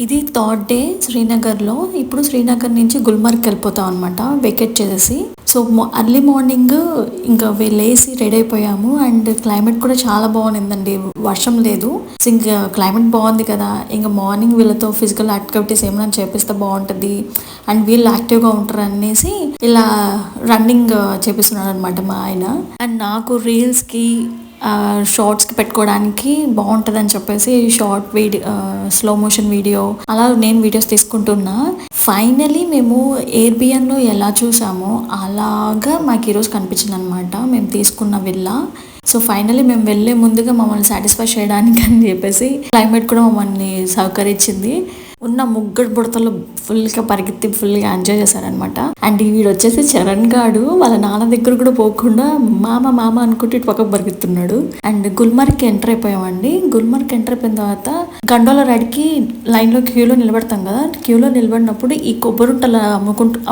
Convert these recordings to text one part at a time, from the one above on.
ఇది third day శ్రీనగర్లో. ఇప్పుడు శ్రీనగర్ నుంచి గుల్మర్గ్ వెళ్ళిపోతాం అనమాట, వెకేట్ చేసేసి. సో అర్లీ మార్నింగ్ ఇంకా లేసి రెడీ అయిపోయాము. అండ్ క్లైమేట్ కూడా చాలా బాగుందండి, వర్షం లేదు. సో ఇంకా క్లైమేట్ బాగుంది కదా, ఇంకా మార్నింగ్ వీళ్ళతో ఫిజికల్ యాక్టివిటీస్ ఏమైనా చేపిస్తే బాగుంటుంది అండ్ వీళ్ళు యాక్టివ్గా ఉంటారు అనేసి ఇలా రన్నింగ్ చేపిస్తున్నాడు అనమాట మా ఆయన. అండ్ నాకు రీల్స్కి షార్ట్స్కి పెట్టుకోవడానికి బాగుంటుంది అని చెప్పేసి short video, slow motion video అలా నేను వీడియోస్ తీసుకుంటున్నా. ఫైనలీ మేము ఎయిర్బిఎన్లో ఎలా చూసామో అలాగా మాకు ఈరోజు కనిపించింది అనమాట మేము తీసుకున్న విల్లా. సో ఫైనలీ మేము వెళ్ళే ముందుగా మమ్మల్ని సాటిస్ఫై చేయడానికి అని చెప్పేసి క్లైమేట్ కూడా మమ్మల్ని సహకరించింది. ఉన్న ముగ్గురు బుడతలు ఫుల్గా పరిగెత్తి ఫుల్గా ఎంజాయ్ చేశారనమాట. అండ్ వీడు వచ్చేసి చరణ్ గాడు వాళ్ళ నాన్న దగ్గర కూడా పోకుండా మామ మామ అనుకుంటే ఇటు పక్కకు పరిగెత్తున్నాడు. అండ్ గుల్మర్గ్కి ఎంటర్ అయిపోయామండి. గుల్మర్గ్కి ఎంటర్ అయిపోయిన తర్వాత గండోల రైడ్కి లైన్లో క్యూలో నిలబడతాం కదా, క్యూలో నిలబడినప్పుడు ఈ కొబ్బరుంటలు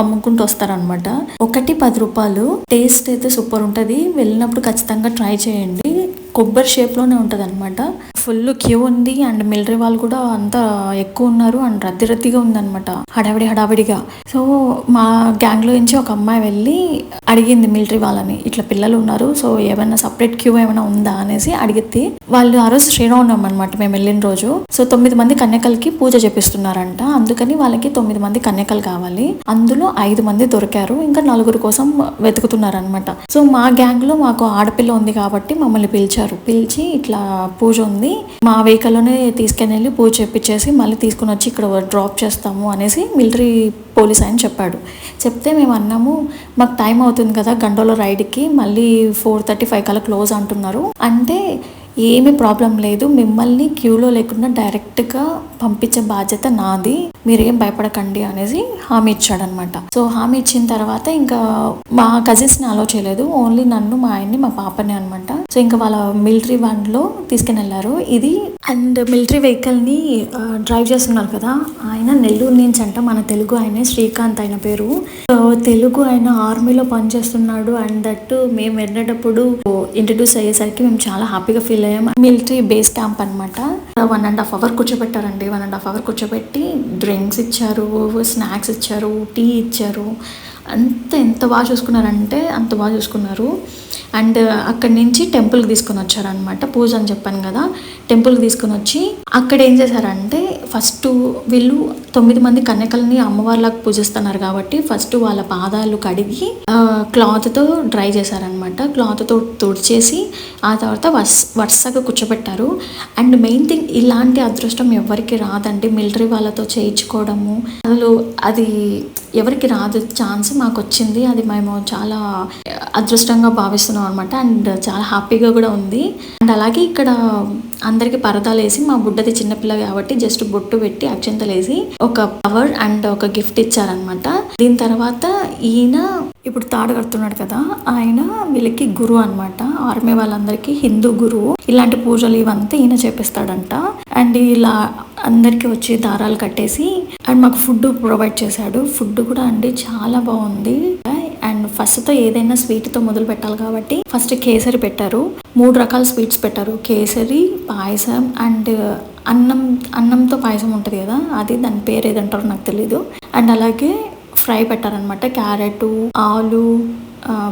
అమ్ముకుంటూ వస్తారనమాట. ఒకటి 10 రూపాయలు. టేస్ట్ అయితే సూపర్ ఉంటుంది, వెళ్ళినప్పుడు ఖచ్చితంగా ట్రై చేయండి. కొబ్బరి షేప్లోనే ఉంటుంది అనమాట. ఫుల్ క్యూ ఉంది అండ్ మిలిటరీ వాళ్ళు కూడా అంతా ఎక్కువ ఉన్నారు అండ్ రద్దీగా ఉందన్నమాట, హడావిడిగా. సో మా గ్యాంగ్లో నుంచి ఒక అమ్మాయి వెళ్ళి అడిగింది మిలిటరీ వాళ్ళని, ఇట్లా పిల్లలు ఉన్నారు సో ఏమైనా సపరేట్ క్యూ ఏమైనా ఉందా అనేసి అడిగితే, వాళ్ళు ఆ రోజు శ్రీరామనవమి అనమాట మేము వెళ్ళిన రోజు. సో 9 మంది కన్యకలకి పూజ చేపిస్తున్నారంట, అందుకని వాళ్ళకి 9 మంది కన్యకలు కావాలి. అందులో 5 మంది దొరికారు, ఇంకా 4 కోసం వెతుకుతున్నారనమాట. సో మా గ్యాంగ్లో మాకు ఆడపిల్ల ఉంది కాబట్టి మమ్మల్ని పిలిచి ఇట్లా పూజ ఉంది, మా వెహికల్లోనే తీసుకుని వెళ్ళి పూజ చేపించేసి మళ్ళీ తీసుకుని వచ్చి ఇక్కడ డ్రాప్ చేస్తాము అనేసి మిలిటరీ పోలీస్ ఆయన చెప్పాడు. చెప్తే మేము అన్నాము మాకు టైం అవుతుంది కదా గండోల రైడ్కి, మళ్ళీ 4:35 కల్లా క్లోజ్ అంటున్నారు అంటే ఏమీ ప్రాబ్లం లేదు, మిమ్మల్ని క్యూలో లేకుండా డైరెక్ట్గా పంపించే బాధ్యత నాది, మీరేం భయపడకండి అనేసి హామీ ఇచ్చాడనమాట. సో హామీ ఇచ్చిన తర్వాత ఇంకా మా కజిన్స్ని అలో చేయలేదు, ఓన్లీ నన్ను, మా ఆయన్ని, మా పాపని అనమాట. సో ఇంకా వాళ్ళ మిలిటరీ వ్యాన్లో తీసుకుని వెళ్ళారు. ఇది అండ్ మిలిటరీ వెహికల్ని డ్రైవ్ చేస్తున్నారు కదా ఆయన నెల్లూరు నుంచి అంట, మన తెలుగు ఆయనే, శ్రీకాంత్ ఆయన పేరు. తెలుగు ఆయన ఆర్మీలో పనిచేస్తున్నాడు. అండ్ దట్టు మేము వెళ్ళేటప్పుడు ఇంట్రడ్యూస్ అయ్యేసరికి మేము చాలా హ్యాపీగా ఫీల్ అయ్యాం. మిలిటరీ బేస్ క్యాంప్ అనమాట. 1.5 అవర్ కూర్చోబెట్టారండి. 1.5 అవర్ కూర్చోబెట్టి డ్రింక్స్ ఇచ్చారు, స్నాక్స్ ఇచ్చారు, టీ ఇచ్చారు. ఎంత బాగా చూసుకున్నారంటే అంత బాగా చూసుకున్నారు. అండ్ అక్కడి నుంచి టెంపుల్కి తీసుకొని వచ్చారనమాట, పూజ అని చెప్పాను కదా, టెంపుల్కి తీసుకొని వచ్చి అక్కడ ఏం చేశారంటే ఫస్ట్ వీళ్ళు 9 మంది కన్యకల్ని అమ్మవార్లకు పూజిస్తున్నారు కాబట్టి ఫస్ట్ వాళ్ళ పాదాలు కడిగి క్లాత్తో డ్రై చేశారనమాట. క్లాత్తో తుడిచేసి ఆ తర్వాత వరుసగా కూర్చోబెట్టారు. అండ్ మెయిన్ థింగ్, ఇలాంటి అదృష్టం ఎవరికి రాదండి, మిలిటరీ వాళ్ళతో చేయించుకోవడము అసలు అది ఎవరికి రాదు ఛాన్స్, మాకు వచ్చింది. అది మేము చాలా అదృష్టంగా భావిస్తున్నాం అనమాట. అండ్ చాలా హ్యాపీగా కూడా ఉంది. అండ్ అలాగే ఇక్కడ అందరికి పరదాలు వేసి, మా బుడ్డది చిన్నపిల్ల కాబట్టి జస్ట్ బొట్టు పెట్టి అక్షంతలు వేసి ఒక పవర్ అండ్ ఒక గిఫ్ట్ ఇచ్చారనమాట. దీని తర్వాత ఈయన ఇప్పుడు తాడు కడుతున్నాడు కదా, ఆయన వీళ్ళకి గురువు అనమాట, ఆర్మీ వాళ్ళందరికీ హిందూ గురువు. ఇలాంటి పూజలు ఇవంతా ఈయన చేపిస్తాడంట. అండ్ ఇలా అందరికి వచ్చి దారాలు కట్టేసి అండ్ మాకు ఫుడ్ ప్రొవైడ్ చేశాడు. ఫుడ్ కూడా అండి చాలా బాగుంది. అండ్ ఫస్ట్తో ఏదైనా స్వీట్తో మొదలు పెట్టాలి కాబట్టి ఫస్ట్ కేసరి పెట్టారు, 3 రకాల స్వీట్స్ పెట్టారు, కేసరి, పాయసం అండ్ అన్నంతో పాయసం ఉంటుంది కదా, అది దాని పేరు ఏదంటారో నాకు తెలీదు. అండ్ అలాగే ఫ్రై పెట్టారనమాట, క్యారెట్, ఆలు,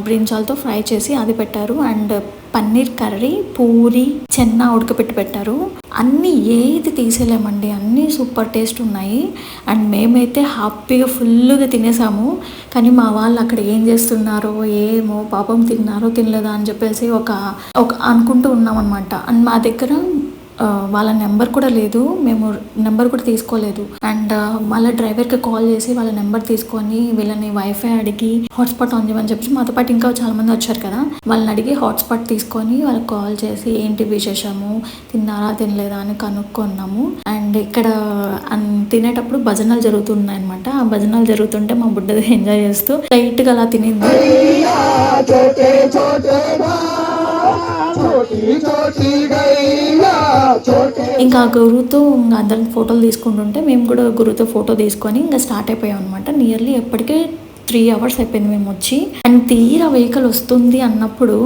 బ్రింజాల్తో ఫ్రై చేసి అది పెట్టారు. అండ్ పన్నీర్ కర్రీ, పూరి, చెన్నా ఉడకపెట్టి పెట్టారు. అన్నీ ఏది తీసేయలేమండి, అన్నీ సూపర్ టేస్ట్ ఉన్నాయి. అండ్ మేమైతే హ్యాపీగా ఫుల్గా తినేసాము. కానీ మా వాళ్ళు అక్కడ ఏం చేస్తున్నారో ఏమో, పాపం తిన్నారో తినలేదా అని చెప్పేసి ఒక అనుకుంటూ ఉన్నాం అనమాట. అండ్ మా దగ్గర వాళ్ళ నెంబర్ కూడా లేదు, మేము నెంబర్ కూడా తీసుకోలేదు. అండ్ వాళ్ళ డ్రైవర్కి కాల్ చేసి వాళ్ళ నెంబర్ తీసుకొని వీళ్ళని వైఫై అడిగి హాట్స్పాట్ ఆన్ చేయమని చెప్పి, మాతో పాటు ఇంకా చాలా మంది వచ్చారు కదా, వాళ్ళని అడిగి హాట్స్పాట్ తీసుకొని వాళ్ళకి కాల్ చేసి ఏంటి విశేషము, తిన్నారా తినలేదా అని కనుక్కున్నాము. అండ్ ఇక్కడ తినేటప్పుడు భజనలు జరుగుతున్నాయి అనమాట. ఆ భజనలు జరుగుతుంటే మా బుడ్డది ఎంజాయ్ చేస్తూ లైట్గా అలా తినింది. ఇంకా గురువుతో అందరం ఫోటోలు తీసుకుంటుంటే మేము కూడా గురువుతో ఫోటో తీసుకొని ఇంకా స్టార్ట్ అయిపోయాం అనమాట. నియర్లీ ఎప్పటికే 3 అవర్స్ అయిపోయింది మేము వచ్చి. అండ్ తీరా వెహికల్ వస్తుంది అన్నప్పుడు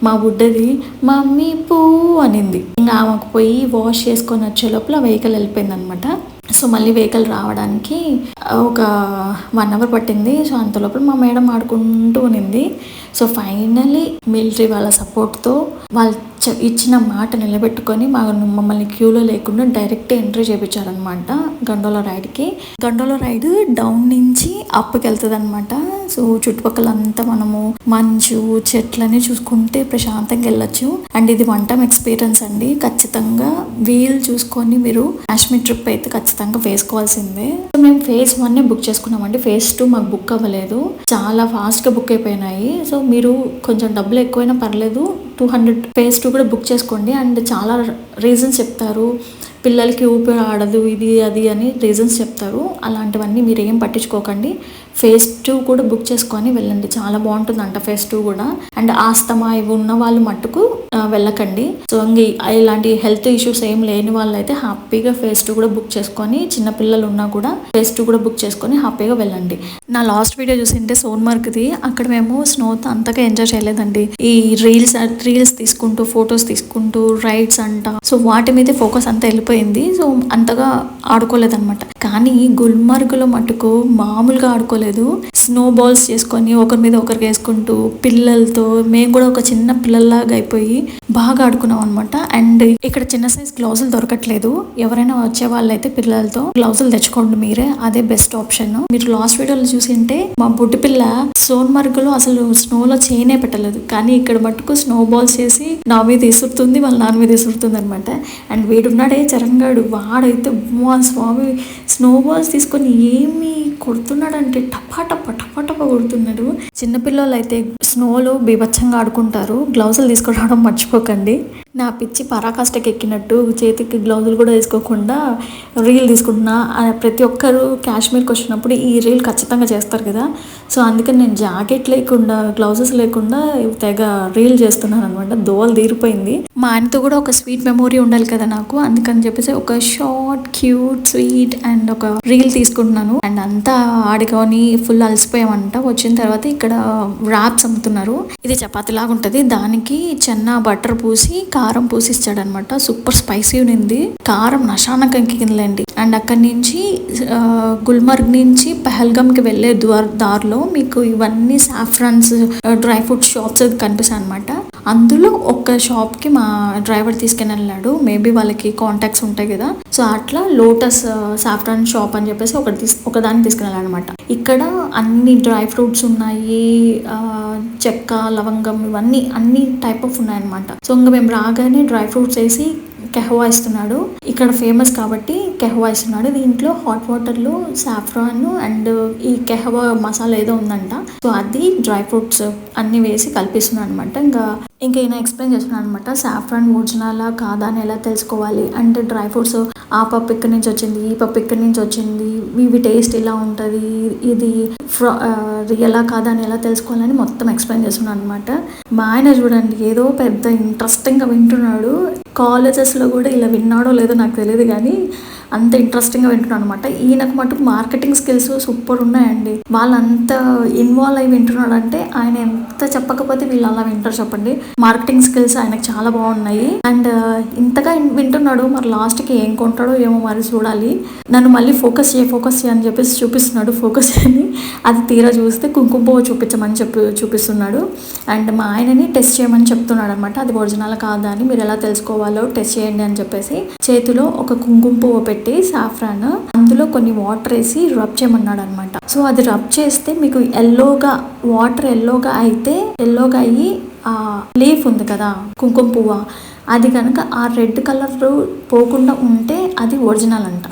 మా బుడ్డది మమ్మీ పూ అనింది. ఇంకా ఆమెకు పోయి వాష్ చేసుకొని వచ్చే లోపల వెహికల్ వెళ్ళిపోయింది అనమాట. సో మళ్ళీ వెహికల్ రావడానికి ఒక 1 అవర్ పట్టింది. సో అంతలోపల మా మేడం ఆడుకుంటూ ఉన్నింది. సో ఫైనల్లీ మిలిటరీ వాళ్ళ సపోర్ట్తో వాళ్ళు ఇచ్చిన మాట నిలబెట్టుకొని మమ్మల్ని క్యూలో లేకుండా డైరెక్ట్ ఎంట్రీ చేయించారనమాట గండోలా రైడ్కి. గండోలా రైడ్ డౌన్ నుంచి అప్కి వెళ్తుంది అనమాట. సో చుట్టుపక్కల అంతా మనము మంచు చెట్లని చూసుకుంటే ప్రశాంతంగా వెళ్ళొచ్చు. అండ్ ఇది 1 టైం ఎక్స్పీరియన్స్ అండి. ఖచ్చితంగా వీలు చూసుకొని మీరు కాశ్మీర్ ట్రిప్ అయితే ఖచ్చితంగా వేసుకోవాల్సిందే. సో మేము ఫేజ్ 1 బుక్ చేసుకున్నామండి. ఫేజ్ 2 మాకు బుక్ అవ్వలేదు. చాలా ఫాస్ట్గా బుక్ అయిపోయినాయి. సో మీరు కొంచెం డబ్బులు ఎక్కువైనా పర్లేదు, 200 ఫేజ్ 2 కూడా బుక్ చేసుకోండి. అండ్ చాలా రీజన్స్ చెప్తారు, పిల్లలకి ఊపిరి ఆడదు ఇది అది అని రీజన్స్ చెప్తారు. అలాంటివన్నీ మీరు ఏం పట్టించుకోకండి. ఫేజ్ 2 కూడా బుక్ చేసుకొని వెళ్ళండి. చాలా బాగుంటుందంట ఫేజ్ 2 కూడా. అండ్ ఆస్తమా ఇవి ఉన్న వాళ్ళు మట్టుకు వెళ్ళకండి. సో ఇలాంటి హెల్త్ ఇష్యూస్ ఏం లేని వాళ్ళు అయితే హ్యాపీగా ఫేజ్ 2 కూడా బుక్ చేసుకొని, చిన్నపిల్లలు ఉన్నా కూడా ఫేజ్ 2 కూడా బుక్ చేసుకొని హ్యాపీగా వెళ్ళండి. నా లాస్ట్ వీడియో చూసింటే సోన్మార్గ్ది, అక్కడ మేము స్నోతో అంతగా ఎంజాయ్ చేయలేదండి. ఈ రీల్స్ తీసుకుంటూ ఫొటోస్ తీసుకుంటూ రైడ్స్ అంట, సో వాటి మీద ఫోకస్ అంతా వెళ్ళిపోయింది. సో అంతగా ఆడుకోలేదన్నమాట. కానీ గుల్మార్గ్లో మటుకు మామూలుగా ఆడుకోలేదు. స్నో బాల్స్ చేసుకొని ఒకరి మీద ఒకరికి వేసుకుంటూ పిల్లలతో మేము కూడా ఒక చిన్న పిల్లల్లాగా అయిపోయి బాగా ఆడుకున్నాం అనమాట. అండ్ ఇక్కడ చిన్న సైజ్ గ్లౌజులు దొరకట్లేదు. ఎవరైనా వచ్చే వాళ్ళైతే పిల్లలతో గ్లౌజులు తెచ్చుకోండి మీరే, అదే బెస్ట్ ఆప్షన్. మీరు లాస్ట్ వీడియోలో చూసింటే మా బుడ్డి పిల్ల సోన్మార్గ్లో అసలు స్నోలో చేయనే పెట్టలేదు, కానీ ఇక్కడ మటుకు స్నో బాల్స్ చేసి నా మీద ఇసురుతుంది, వాళ్ళ నాన్న మీద ఇసురుతుంది అనమాట. అండ్ వీడున్నాడే చరణ్గాడు, వాడైతే స్వామి స్నో బాల్స్ తీసుకొని ఏమి కొడుతున్నాడంటే టపా కొడుతున్నాడు. చిన్నపిల్లలు అయితే స్నోలో బీభత్సంగా ఆడుకుంటారు. గ్లౌజులు తీసుకురావడం మర్చిపోకండి. నా పిచ్చి పరాకాష్ఠకి ఎక్కినట్టు చేతికి గ్లౌజులు కూడా వేసుకోకుండా రీల్ తీసుకుంటున్నా. ప్రతి ఒక్కరు కాశ్మీర్కి వచ్చినప్పుడు ఈ రీల్ ఖచ్చితంగా చేస్తారు కదా. సో అందుకని నేను జాకెట్ లేకుండా గ్లౌజెస్ లేకుండా తెగ రీల్ చేస్తున్నాను అనమాట. దోవలు తీరిపోయింది. మా ఆయనతో కూడా ఒక స్వీట్ మెమొరీ ఉండాలి కదా నాకు, అందుకని చెప్పేసి ఒక షార్ట్ క్యూట్ స్వీట్ అండ్ ఒక రీల్ తీసుకుంటున్నాను. అండ్ అంతా ఆడుకొని ఫుల్ అలసిపోయామంట. వచ్చిన తర్వాత ఇక్కడ ర్యాప్స్ అమ్ముతున్నారు. ఇది చపాతీ లాగా ఉంటుంది. దానికి చెన్నా బటర్ పూసి కారం పూసి ఇచ్చాడనమాట. సూపర్ స్పైసీ ఉంది. కారం నషానకంకి కిందలేండి. అండ్ అక్కడి నుంచి గుల్మర్గ్ నుంచి పహల్గామ్కి వెళ్ళే దారిలో మీకు ఇవన్నీ సాఫ్రాన్స్ డ్రై ఫ్రూట్ షాప్స్ కనిపిస్తాయి అనమాట. అందులో ఒక షాప్కి మా డ్రైవర్ తీసుకుని వెళ్ళాడు. మేబీ వాళ్ళకి కాంటాక్ట్స్ ఉంటాయి కదా. సో అట్లా లోటస్ సాఫ్రాన్ షాప్ అని చెప్పేసి ఒకదాన్ని తీసుకుని వెళ్ళాడు అనమాట. ఇక్కడ అన్ని డ్రై ఫ్రూట్స్ ఉన్నాయి, చెక్క లవంగం ఇవన్నీ అన్ని టైప్ ఆఫ్ ఉన్నాయన్నమాట. సో ఇంకా మేము రాగానే డ్రై ఫ్రూట్స్ వేసి కెహ్వా ఇస్తున్నాడు. ఇక్కడ ఫేమస్ కాబట్టి కెహ్వా ఇస్తున్నాడు. దీంట్లో హాట్ వాటర్లో సాఫ్రాన్ అండ్ ఈ కెహ్వా మసాలా ఏదో ఉందంట. సో అది డ్రై ఫ్రూట్స్ అన్ని వేసి కలిపిస్తున్నాడు అనమాట. ఇంకా ఈయన ఎక్స్ప్లెయిన్ చేస్తున్నాను అనమాట. సాఫ్రాన్ ఒరిజినలా కాదా అని ఎలా తెలుసుకోవాలి, అండ్ డ్రై ఫ్రూట్స్ ఆ పప్పు ఇక్కడి నుంచి వచ్చింది, ఈ పప్పు ఇక్కడి నుంచి వచ్చింది, ఇవి టేస్ట్ ఇలా ఉంటుంది, ఇది రియలా కాదా అని ఎలా తెలుసుకోవాలని మొత్తం ఎక్స్ప్లెయిన్ చేస్తున్నాను అనమాట. మా ఆయన చూడండి ఏదో పెద్ద ఇంట్రెస్టింగ్గా వింటున్నాడు. కాలేజెస్లో కూడా ఇలా విన్నాడో లేదో నాకు తెలియదు, కానీ అంత ఇంట్రెస్టింగ్గా వింటున్నాను అనమాట. ఈయనకు మటుకు మార్కెటింగ్ స్కిల్స్ సూపర్ ఉన్నాయండి. వాళ్ళంత ఇన్వాల్వ్ అయి వింటున్నాడు అంటే ఆయన ఎంత చెప్పకపోతే వీళ్ళు అలా వింటారు చెప్పండి. మార్కెటింగ్ స్కిల్స్ ఆయనకు చాలా బాగున్నాయి. అండ్ ఇంతగా వింటున్నాడు. మరి లాస్ట్కి ఏం కొంటాడో ఏమో మరి చూడాలి. నన్ను మళ్ళీ ఫోకస్ చేయి అని చెప్పేసి చూపిస్తున్నాడు. ఫోకస్ అని అది తీరా చూస్తే కుంకుమ చూపించమని చూపిస్తున్నాడు. అండ్ మా ఆయనని టెస్ట్ చేయమని చెప్తున్నాడు అనమాట. అది ఒరిజినల్ కాదా అని మీరు ఎలా తెలుసుకోవాలో టెస్ట్ చేయండి అని చెప్పేసి చేతిలో ఒక కుంకుమ పువ్వు పెట్టి సాఫ్రాన్ అందులో కొన్ని వాటర్ వేసి రబ్ చేయమన్నాడు అనమాట. సో అది రబ్ చేస్తే మీకు వాటర్ ఎల్లోగా అయ్యి ఆ లీఫ్ ఉంది కదా కుంకుమ పువ్వు, అది కనుక ఆ రెడ్ కలర్ పోకుండా ఉంటే అది ఒరిజినల్ అంట.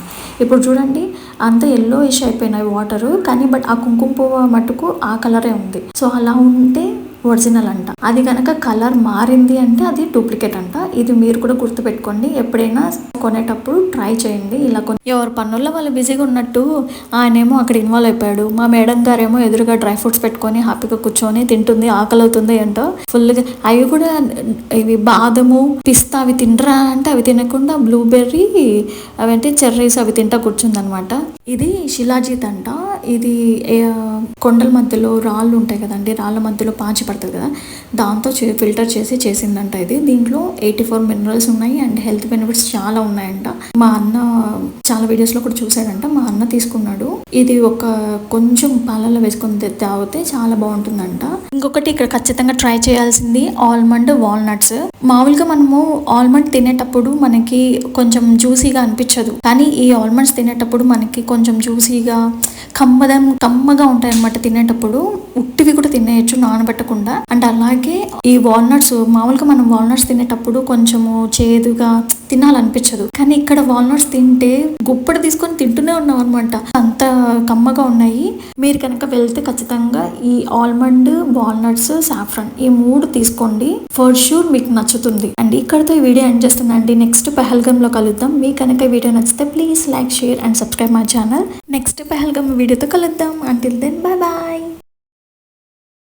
ఇప్పుడు చూడండి అంత ఎల్లోయిష్ అయిపోయినాయి వాటరు, కానీ బట్ ఆ కుంకుమ పువ్వు మటుకు ఆ కలరే ఉంది. సో అలా ఉంటే ఒరిజినల్ అంట. అది కనుక కలర్ మారింది అంటే అది డూప్లికేట్ అంట. ఇది మీరు కూడా గుర్తుపెట్టుకోండి. ఎప్పుడైనా కొనేటప్పుడు ట్రై చేయండి. ఇలా ఎవరి పనుల్లో వాళ్ళు బిజీగా ఉన్నట్టు ఆయనేమో అక్కడ ఇన్వాల్వ్ అయిపోయాడు. మా మేడం గారేమో ఎదురుగా డ్రై ఫ్రూట్స్ పెట్టుకొని హ్యాపీగా కూర్చొని తింటుంది. ఆకలి అవుతుంది ఏంటో ఫుల్గా. అవి కూడా ఇవి బాదము పిస్తా అవి తినరా అంటే అవి తినకుండా బ్లూబెర్రీ అవంటే చెర్రీస్ అవి తింటా కూర్చుంది అనమాట. ఇది శిలాజీత్ అంట. ఇది కొండల మధ్యలో రాళ్ళు ఉంటాయి కదండి, రాళ్ళ మధ్యలో పాచి పడుతుంది కదా, దాంతో ఫిల్టర్ చేసి చేసిందంట ఇది. దీంట్లో 84 మినరల్స్ ఉన్నాయి అండ్ హెల్త్ బెనిఫిట్స్ చాలా ఉన్నాయంట. మా అన్న చాలా వీడియోస్ లో కూడా చూసాడంట, మా అన్న తీసుకున్నాడు. ఇది ఒక కొంచెం పాలల్లో వేసుకొని తాగితే చాలా బాగుంటుందంట. ఇంకొకటి ఇక్కడ ఖచ్చితంగా ట్రై చేయాల్సింది ఆల్మండ్ వాల్నట్స్. మామూలుగా మనము ఆల్మండ్ తినేటప్పుడు మనకి కొంచెం జ్యూసీగా అనిపించదు, కానీ ఈ ఆల్మండ్స్ తినేటప్పుడు మనకి కొంచెం జ్యూసీగా కమ్మగా ఉంటాయి అన్నమాట. తినేటప్పుడు ఉట్టివి కూడా తినేయచ్చు నానబెట్టకుండా. అండ్ అలాగే ఈ వాల్నట్స్, మామూలుగా మనం వాల్నట్స్ తినేటప్పుడు కొంచెము చేదుగా తినాలనిపించదు, కానీ ఇక్కడ వాల్నట్స్ తింటే గుప్పడి తీసుకొని తింటూనే ఉన్నాం అనమాట, అంత కమ్మగా ఉన్నాయి. మీరు కనుక వెళ్తే ఖచ్చితంగా ఈ ఆల్మండ్, వాల్నట్స్, సాఫ్రాన్ ఈ 3 తీసుకోండి, ఫర్ షూర్ మీకు నచ్చుతుంది. అండ్ ఇక్కడతో ఈ వీడియో ఎండ్ చేస్తున్నాండి. నెక్స్ట్ పహల్గమ్ లో కలుద్దాం. మీకు కనుక ఈ వీడియో నచ్చితే please like, share and subscribe my channel. Next Pahalgam వీడియోతో కలుద్దాం. Until then bye bye.